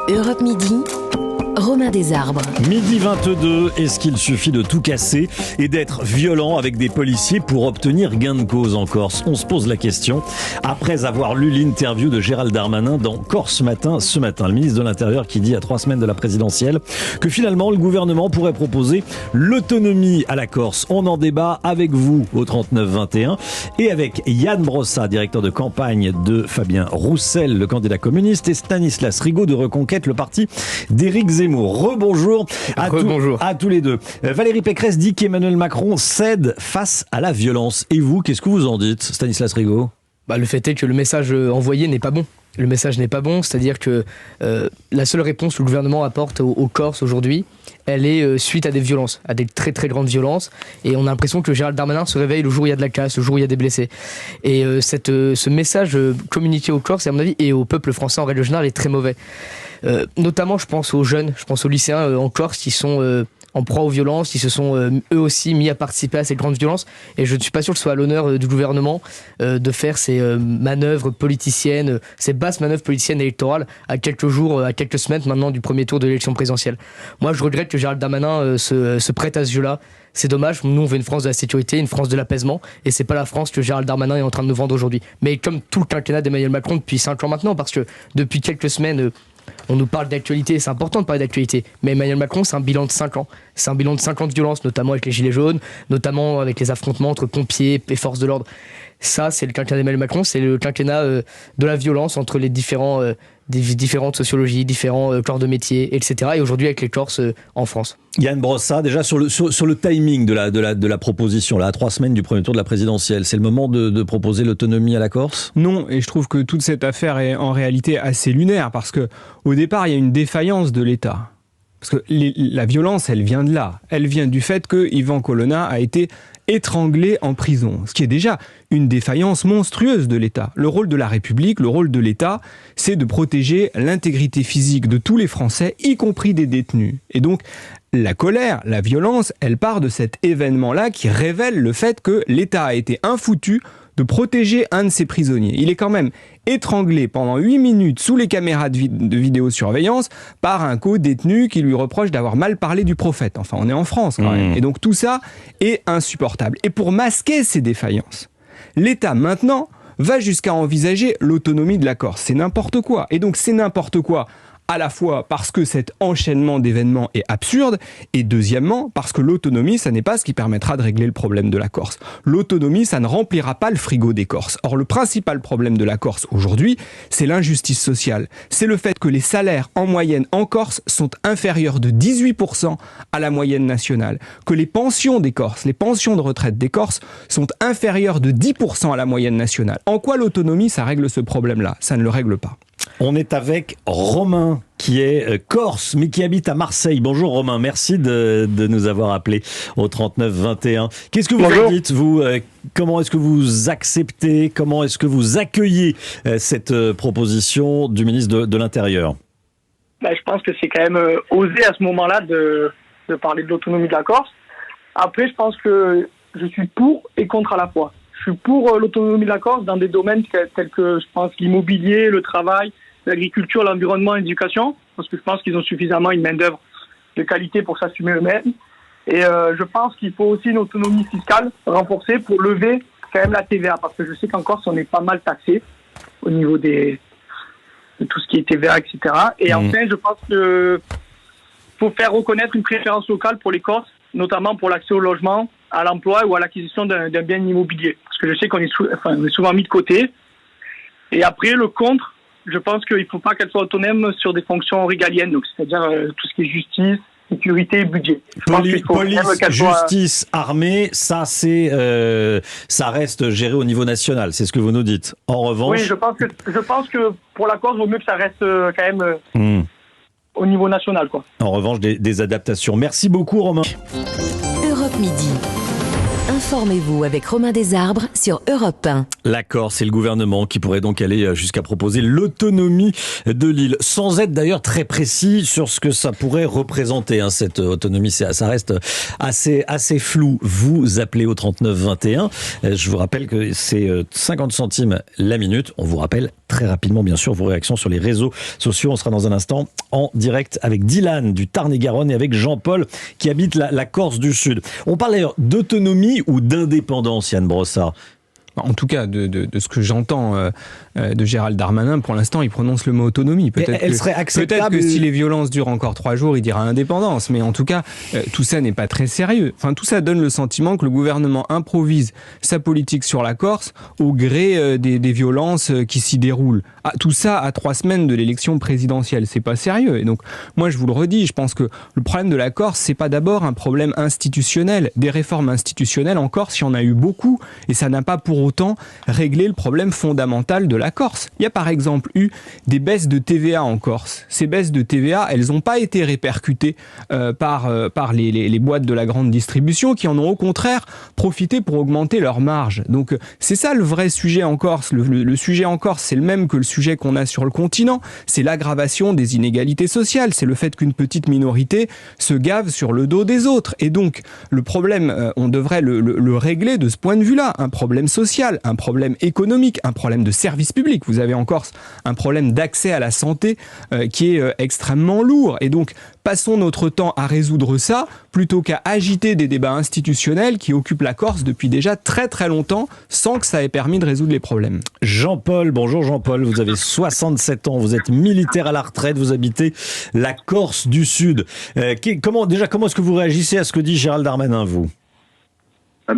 Europe Midi, Romain Desarbres. Midi 22, est-ce qu'il suffit de tout casser et d'être violent avec des policiers pour obtenir gain de cause en Corse? On se pose la question après avoir lu l'interview de Gérald Darmanin dans Corse Matin ce matin. Le ministre de l'Intérieur qui dit à 3 semaines de la présidentielle que finalement le gouvernement pourrait proposer l'autonomie à la Corse. On en débat avec vous au 39-21 et avec Yann Brossa, directeur de campagne de Fabien Roussel, le candidat communiste, et Stanislas Rigaud de Reconquête, le parti d'Éric Zemmour. Rebonjour à tous les deux. Valérie Pécresse dit qu'Emmanuel Macron cède face à la violence. Et vous, qu'est-ce que vous en dites, Stanislas Rigaud? Le fait est que le message envoyé n'est pas bon. Le message n'est pas bon, c'est-à-dire que la seule réponse que le gouvernement apporte aux Corses aujourd'hui, elle est suite à des violences, à des très très grandes violences, et on a l'impression que Gérald Darmanin se réveille le jour où il y a de la casse, le jour où il y a des blessés. Et ce message communiqué aux Corses, à mon avis, et au peuple français en règle générale, est très mauvais. Notamment, je pense aux jeunes, je pense aux lycéens en Corse qui sont en proie aux violences, qui se sont eux aussi mis à participer à ces grandes violences. Et je ne suis pas sûr que ce soit à l'honneur du gouvernement de faire ces manœuvres politiciennes, ces basses manœuvres politiciennes électorales à quelques jours, à quelques semaines maintenant du premier tour de l'élection présidentielle. Moi, je regrette que Gérald Darmanin se prête à ce jeu-là. C'est dommage, nous on veut une France de la sécurité, une France de l'apaisement, et c'est pas la France que Gérald Darmanin est en train de nous vendre aujourd'hui. Mais comme tout le quinquennat d'Emmanuel Macron depuis 5 ans maintenant, parce que depuis quelques semaines, on nous parle d'actualité, c'est important de parler d'actualité, mais Emmanuel Macron, c'est un bilan de 5 ans. C'est un bilan de 5 ans de violence, notamment avec les Gilets jaunes, notamment avec les affrontements entre pompiers et forces de l'ordre. Ça, c'est le quinquennat d'Emmanuel Macron, c'est le quinquennat de la violence entre les différentes sociologies, différents corps de métier, etc. Et aujourd'hui avec les Corses en France. Yann Brossa, déjà sur le timing de la proposition, là, à 3 semaines du premier tour de la présidentielle, c'est le moment de proposer l'autonomie à la Corse? Non, et je trouve que toute cette affaire est en réalité assez lunaire, parce que au départ, il y a une défaillance de l'État. Parce que la violence, elle vient de là. Elle vient du fait que Ivan Colonna a été étranglé en prison, ce qui est déjà une défaillance monstrueuse de l'État. Le rôle de la République, le rôle de l'État, c'est de protéger l'intégrité physique de tous les Français, y compris des détenus. Et donc, la colère, la violence, elle part de cet événement-là qui révèle le fait que l'État a été infoutu de protéger un de ses prisonniers. Il est quand même étranglé pendant 8 minutes sous les caméras de vidéosurveillance par un co-détenu qui lui reproche d'avoir mal parlé du prophète. Enfin, on est en France quand même. Et donc tout ça est insupportable. Et pour masquer ces défaillances, l'État maintenant va jusqu'à envisager l'autonomie de la Corse. C'est n'importe quoi. Et donc c'est n'importe quoi à la fois parce que cet enchaînement d'événements est absurde, et deuxièmement parce que l'autonomie, ça n'est pas ce qui permettra de régler le problème de la Corse. L'autonomie, ça ne remplira pas le frigo des Corses. Or, le principal problème de la Corse aujourd'hui, c'est l'injustice sociale. C'est le fait que les salaires en moyenne en Corse sont inférieurs de 18% à la moyenne nationale. Que les pensions des Corses, les pensions de retraite des Corses sont inférieures de 10% à la moyenne nationale. En quoi l'autonomie, ça règle ce problème-là? Ça ne le règle pas. On est avec Romain, qui est corse, mais qui habite à Marseille. Bonjour Romain, merci de nous avoir appelés au 39-21. Qu'est-ce que vous en dites, vous? Comment est-ce que vous acceptez, comment est-ce que vous accueillez cette proposition du ministre de l'Intérieur? Je pense que c'est quand même osé à ce moment-là de parler de l'autonomie de la Corse. Après, je pense que je suis pour et contre à la fois. Je suis pour l'autonomie de la Corse dans des domaines tels que, je pense, l'immobilier, le travail, l'agriculture, l'environnement, l'éducation, parce que je pense qu'ils ont suffisamment une main-d'œuvre de qualité pour s'assumer eux-mêmes. Et je pense qu'il faut aussi une autonomie fiscale renforcée pour lever quand même la TVA, parce que je sais qu'en Corse, on est pas mal taxé au niveau de tout ce qui est TVA, etc. Et enfin, je pense qu'il faut faire reconnaître une préférence locale pour les Corses, notamment pour l'accès au logement, à l'emploi ou à l'acquisition d'un bien immobilier. Parce que je sais qu'on est souvent mis de côté. Et après, le contre, je pense qu'il ne faut pas qu'elle soit autonome sur des fonctions régaliennes, donc c'est-à-dire tout ce qui est justice, sécurité et budget. Police, justice, armée, ça reste géré au niveau national, c'est ce que vous nous dites. En revanche... Oui, je pense que pour la Corse, il vaut mieux que ça reste quand même au niveau national, quoi. En revanche, des adaptations. Merci beaucoup, Romain. Europe Midi. Informez-vous avec Romain Desarbres sur Europe 1. La Corse et le gouvernement qui pourrait donc aller jusqu'à proposer l'autonomie de l'île, sans être d'ailleurs très précis sur ce que ça pourrait représenter. Cette autonomie, ça reste assez flou. Vous appelez au 3921. Je vous rappelle que c'est 50 centimes la minute. On vous rappelle très rapidement, bien sûr, vos réactions sur les réseaux sociaux. On sera dans un instant en direct avec Dylan du Tarn-et-Garonne et avec Jean-Paul qui habite la Corse du Sud. On parle d'ailleurs d'autonomie ou d'indépendance, Yann Brossard? En tout cas, de ce que j'entends de Gérald Darmanin, pour l'instant, il prononce le mot autonomie. Serait acceptable. Peut-être que si les violences durent encore 3 jours, il dira indépendance. Mais en tout cas, tout ça n'est pas très sérieux. Enfin, tout ça donne le sentiment que le gouvernement improvise sa politique sur la Corse au gré des violences qui s'y déroulent. Tout ça à 3 semaines de l'élection présidentielle. C'est pas sérieux. Et donc, moi, je vous le redis, je pense que le problème de la Corse, c'est pas d'abord un problème institutionnel. Des réformes institutionnelles en Corse, il y en a eu beaucoup. Et ça n'a pas pour autant régler le problème fondamental de la Corse. Il y a par exemple eu des baisses de TVA en Corse. Ces baisses de TVA, elles n'ont pas été répercutées par les boîtes de la grande distribution qui en ont au contraire profité pour augmenter leurs marges. Donc c'est ça le vrai sujet en Corse. Le sujet en Corse, c'est le même que le sujet qu'on a sur le continent. C'est l'aggravation des inégalités sociales. C'est le fait qu'une petite minorité se gave sur le dos des autres. Et donc le problème, on devrait le régler de ce point de vue-là. Un problème social, un problème économique, un problème de service public. Vous avez en Corse un problème d'accès à la santé qui est extrêmement lourd. Et donc, passons notre temps à résoudre ça plutôt qu'à agiter des débats institutionnels qui occupent la Corse depuis déjà très très longtemps sans que ça ait permis de résoudre les problèmes. Jean-Paul, bonjour Jean-Paul, vous avez 67 ans, vous êtes militaire à la retraite, vous habitez la Corse du Sud. Comment est-ce que vous réagissez à ce que dit Gérald Darmanin, vous ?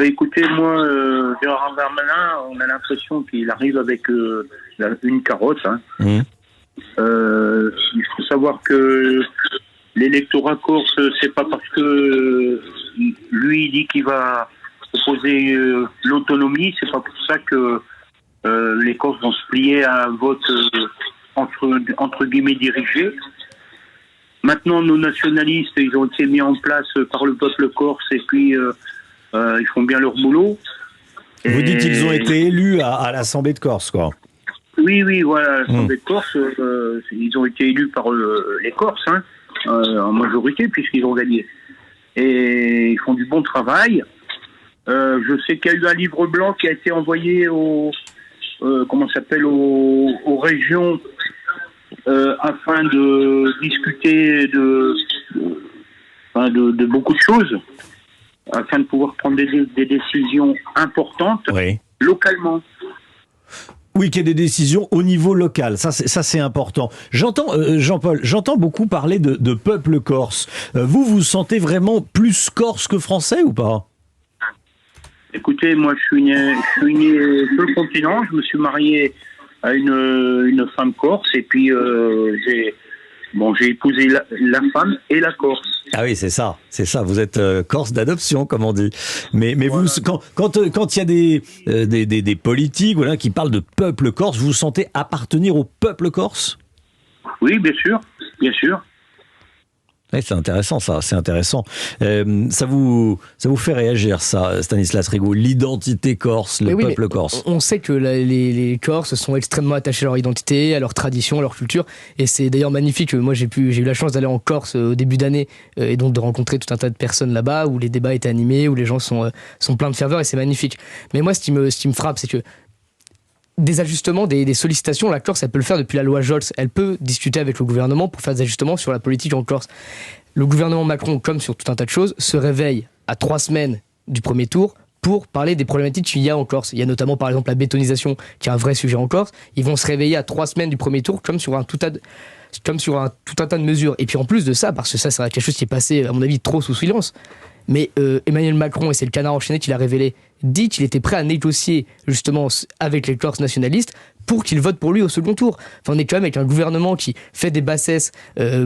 Écoutez, moi, Gérald Darmanin, on a l'impression qu'il arrive avec une carotte. Il faut savoir que l'électorat corse, c'est pas parce que lui il dit qu'il va proposer l'autonomie, c'est pas pour ça que les Corses vont se plier à un vote entre guillemets dirigé. Maintenant, nos nationalistes, ils ont été mis en place par le peuple corse et puis ils font bien leur boulot. Vous dites qu'ils ont été élus à l'Assemblée de Corse, quoi. Oui, voilà, l'Assemblée de Corse, ils ont été élus par les Corses, en majorité, puisqu'ils ont gagné. Et ils font du bon travail. Je sais qu'il y a eu un livre blanc qui a été envoyé aux régions afin de discuter de beaucoup de choses, afin de pouvoir prendre des décisions importantes localement. Oui, qu'il y ait des décisions au niveau local, ça c'est important. J'entends, Jean-Paul, beaucoup parler de peuple corse. Vous vous sentez vraiment plus corse que français ou pas ? Écoutez, moi je suis né sur le continent, je me suis marié à une femme corse et puis j'ai épousé la femme et la Corse. Ah oui, c'est ça. Vous êtes Corse d'adoption, comme on dit. Mais voilà. Vous, quand il y a des politiques qui parlent de peuple corse, vous vous sentez appartenir au peuple corse ? Oui, bien sûr. Oui, c'est intéressant, ça. C'est intéressant. Ça vous fait réagir, ça, Stanislas Rigaud, l'identité corse, le peuple corse. On sait que les Corses sont extrêmement attachés à leur identité, à leur tradition, à leur culture. Et c'est d'ailleurs magnifique. Moi, j'ai eu la chance d'aller en Corse au début d'année et donc de rencontrer tout un tas de personnes là-bas où les débats étaient animés, où les gens sont pleins de ferveur et c'est magnifique. Mais moi, ce qui me frappe, c'est que des ajustements, des sollicitations, la Corse, elle peut le faire depuis la loi Jols. Elle peut discuter avec le gouvernement pour faire des ajustements sur la politique en Corse. Le gouvernement Macron, comme sur tout un tas de choses, se réveille à 3 semaines du premier tour pour parler des problématiques qu'il y a en Corse. Il y a notamment, par exemple, la bétonisation, qui est un vrai sujet en Corse. Ils vont se réveiller à 3 semaines du premier tour, comme sur tout un tas de mesures. Et puis en plus de ça, parce que ça, c'est quelque chose qui est passé, à mon avis, trop sous silence, mais Emmanuel Macron, et c'est le canard enchaîné qui l'a révélé dit qu'il était prêt à négocier justement avec les Corses nationalistes pour qu'ils votent pour lui au second tour. Enfin, on est quand même avec un gouvernement qui fait des bassesses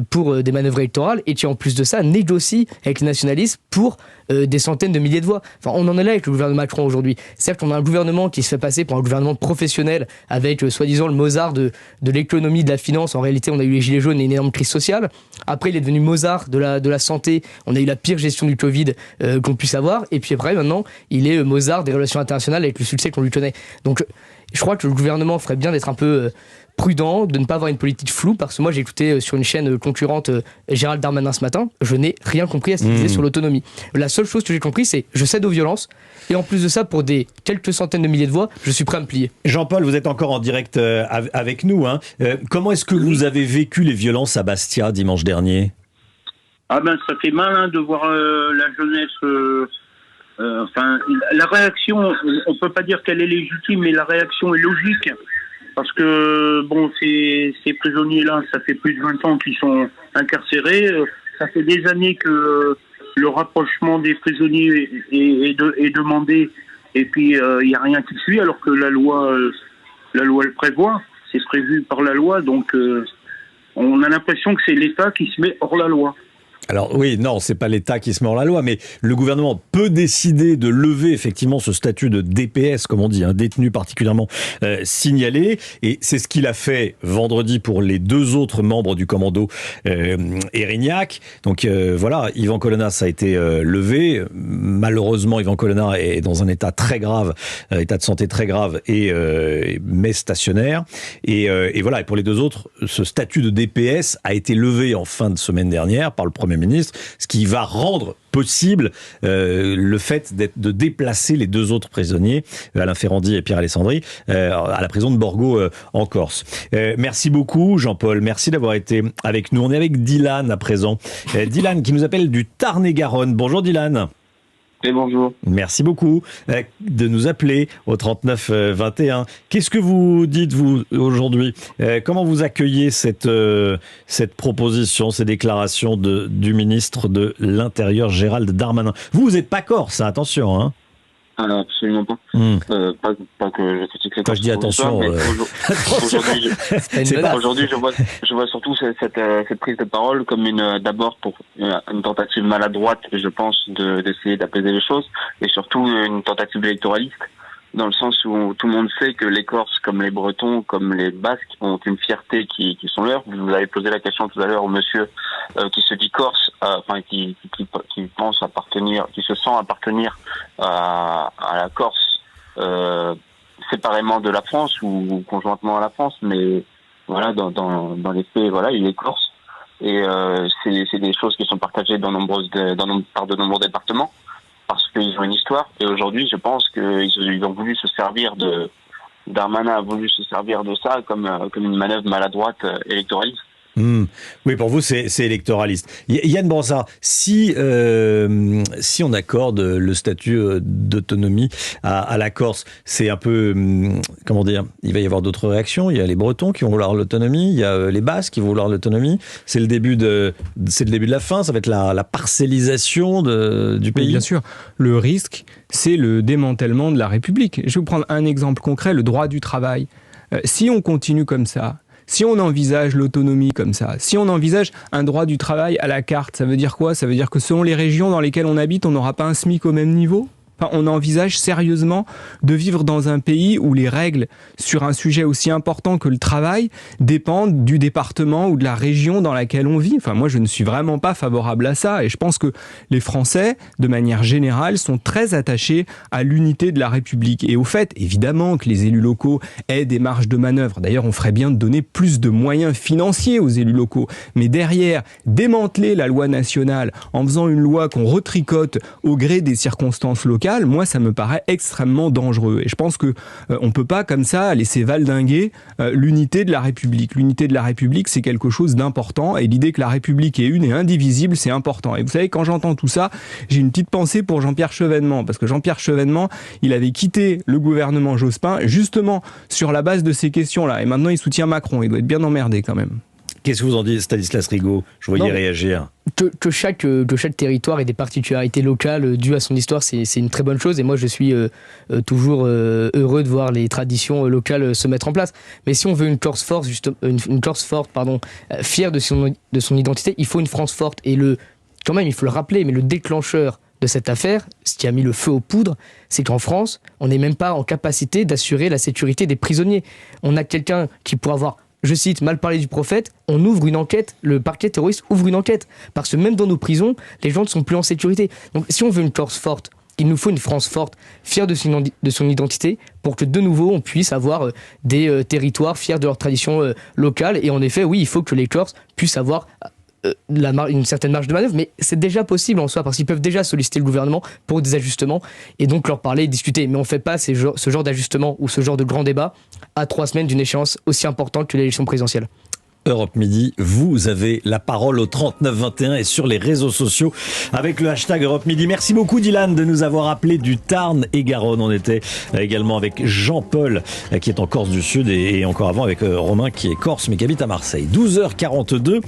pour des manœuvres électorales et qui, en plus de ça, négocie avec les nationalistes pour des centaines de milliers de voix. Enfin, on en est là avec le gouvernement Macron aujourd'hui. Certes, on a un gouvernement qui se fait passer pour un gouvernement professionnel avec, soi-disant, le Mozart de l'économie, de la finance. En réalité, on a eu les gilets jaunes et une énorme crise sociale. Après, il est devenu Mozart de la santé. On a eu la pire gestion du Covid qu'on puisse avoir. Et puis après, maintenant, il est Mozart des relations internationales avec le succès qu'on lui connaît. Donc, je crois que le gouvernement ferait bien d'être un peu prudent, de ne pas avoir une politique floue, parce que moi j'ai écouté sur une chaîne concurrente Gérald Darmanin ce matin, je n'ai rien compris à ce qu'il disait sur l'autonomie. La seule chose que j'ai compris, c'est je cède aux violences, et en plus de ça, pour des quelques centaines de milliers de voix, je suis prêt à me plier. Jean-Paul, vous êtes encore en direct avec nous. Hein. Comment est-ce que vous avez vécu les violences à Bastia dimanche dernier ? Ah ben ça fait mal de voir la jeunesse... Enfin, la réaction, on peut pas dire qu'elle est légitime, mais la réaction est logique. Parce que, bon, ces prisonniers-là, ça fait plus de 20 ans qu'ils sont incarcérés. Ça fait des années que le rapprochement des prisonniers est demandé. Et puis, il n'y a rien qui suit, alors que la loi le prévoit. C'est prévu par la loi. Donc, on a l'impression que c'est l'État qui se met hors la loi. Alors oui, non, c'est pas l'État qui se met hors la loi, mais le gouvernement peut décider de lever effectivement ce statut de DPS, comme on dit, un détenu particulièrement signalé, et c'est ce qu'il a fait vendredi pour les 2 autres membres du commando Erignac. Donc voilà, Yvan Colonna a été levé. Malheureusement, Yvan Colonna est dans un état très grave, état de santé très grave, mais stationnaire. Et voilà, et pour les 2 autres, ce statut de DPS a été levé en fin de semaine dernière par le Premier ministre, ce qui va rendre possible le fait de déplacer les 2 autres prisonniers, Alain Ferrandi et Pierre Alessandri, à la prison de Borgo en Corse. Merci beaucoup Jean-Paul, merci d'avoir été avec nous. On est avec Dylan à présent. Dylan qui nous appelle du Tarn-et-Garonne. Bonjour Dylan. Et bonjour. Merci beaucoup de nous appeler au 39 21. Qu'est-ce que vous dites, vous, aujourd'hui ? Comment vous accueillez cette proposition, ces déclarations du ministre de l'Intérieur, Gérald Darmanin ? Vous n'êtes pas corse, attention, hein ? Absolument pas. Pas que je critique les Corses. Quand je dis attention, aujourd'hui, je vois surtout cette prise de parole comme d'abord pour une tentative maladroite, je pense, d'essayer d'apaiser les choses, et surtout une tentative électoraliste, dans le sens où tout le monde sait que les Corses, comme les Bretons, comme les Basques, ont une fierté qui sont leurs. Vous avez posé la question tout à l'heure au monsieur qui se dit Corse, qui pense appartenir, qui se sent appartenir à la Corse séparément de la France ou conjointement à la France, mais voilà, dans les faits, voilà, il est Corse, et c'est des choses qui sont partagées par de nombreux départements, parce qu'ils ont une histoire. Et aujourd'hui, je pense qu'ils ont voulu se servir Darmanin a voulu se servir de ça comme une manœuvre maladroite électoraliste. Oui, pour vous, c'est électoraliste. Yann Bransard, si on accorde le statut d'autonomie à la Corse, c'est un peu, comment dire, il va y avoir d'autres réactions. Il y a les Bretons qui vont vouloir l'autonomie, il y a les Basques qui vont vouloir l'autonomie. C'est le début de la fin, ça va être la parcellisation du pays. Oui, bien sûr. Le risque, c'est le démantèlement de la République. Je vais vous prendre un exemple concret, le droit du travail. Si on continue comme ça, si on envisage l'autonomie comme ça, si on envisage un droit du travail à la carte, ça veut dire quoi ? Ça veut dire que selon les régions dans lesquelles on habite, on n'aura pas un SMIC au même niveau ? Enfin, on envisage sérieusement de vivre dans un pays où les règles sur un sujet aussi important que le travail dépendent du département ou de la région dans laquelle on vit. Enfin, moi, je ne suis vraiment pas favorable à ça, et je pense que les Français, de manière générale, sont très attachés à l'unité de la République et au fait, évidemment, que les élus locaux aient des marges de manœuvre. D'ailleurs, on ferait bien de donner plus de moyens financiers aux élus locaux. Mais derrière, démanteler la loi nationale en faisant une loi qu'on retricote au gré des circonstances locales, moi, ça me paraît extrêmement dangereux. Et je pense que on peut pas, comme ça, laisser valdinguer l'unité de la République. L'unité de la République, c'est quelque chose d'important. Et l'idée que la République est une et indivisible, c'est important. Et vous savez, quand j'entends tout ça, j'ai une petite pensée pour Jean-Pierre Chevènement. Parce que Jean-Pierre Chevènement, il avait quitté le gouvernement Jospin, justement sur la base de ces questions-là. Et maintenant, il soutient Macron. Il doit être bien emmerdé, quand même. Qu'est-ce que vous en dites, Stanislas Rigaud? Je voyais réagir. Que chaque territoire ait des particularités locales dues à son histoire, c'est une très bonne chose. Et moi, je suis toujours heureux de voir les traditions locales se mettre en place. Mais si on veut une Corse forte, fière de son identité, il faut une France forte. Et quand même, il faut le rappeler, mais le déclencheur de cette affaire, ce qui a mis le feu aux poudres, c'est qu'en France, on n'est même pas en capacité d'assurer la sécurité des prisonniers. On a quelqu'un qui pourrait avoir, je cite, mal parlé du prophète, on ouvre une enquête, le parquet terroriste ouvre une enquête. Parce que même dans nos prisons, les gens ne sont plus en sécurité. Donc si on veut une Corse forte, il nous faut une France forte, fière de son identité, pour que de nouveau on puisse avoir des territoires fiers de leur tradition locale. Et en effet, oui, il faut que les Corses puissent avoir une certaine marge de manœuvre, mais c'est déjà possible en soi, parce qu'ils peuvent déjà solliciter le gouvernement pour des ajustements, et donc leur parler et discuter. Mais on ne fait pas ce genre d'ajustement ou ce genre de grand débat à 3 semaines d'une échéance aussi importante que l'élection présidentielle. Europe Midi, vous avez la parole au 3921 et sur les réseaux sociaux avec le hashtag Europe Midi. Merci beaucoup Dylan de nous avoir appelé du Tarn et Garonne. On était également avec Jean-Paul qui est en Corse du Sud et encore avant avec Romain qui est corse mais qui habite à Marseille. 12h42.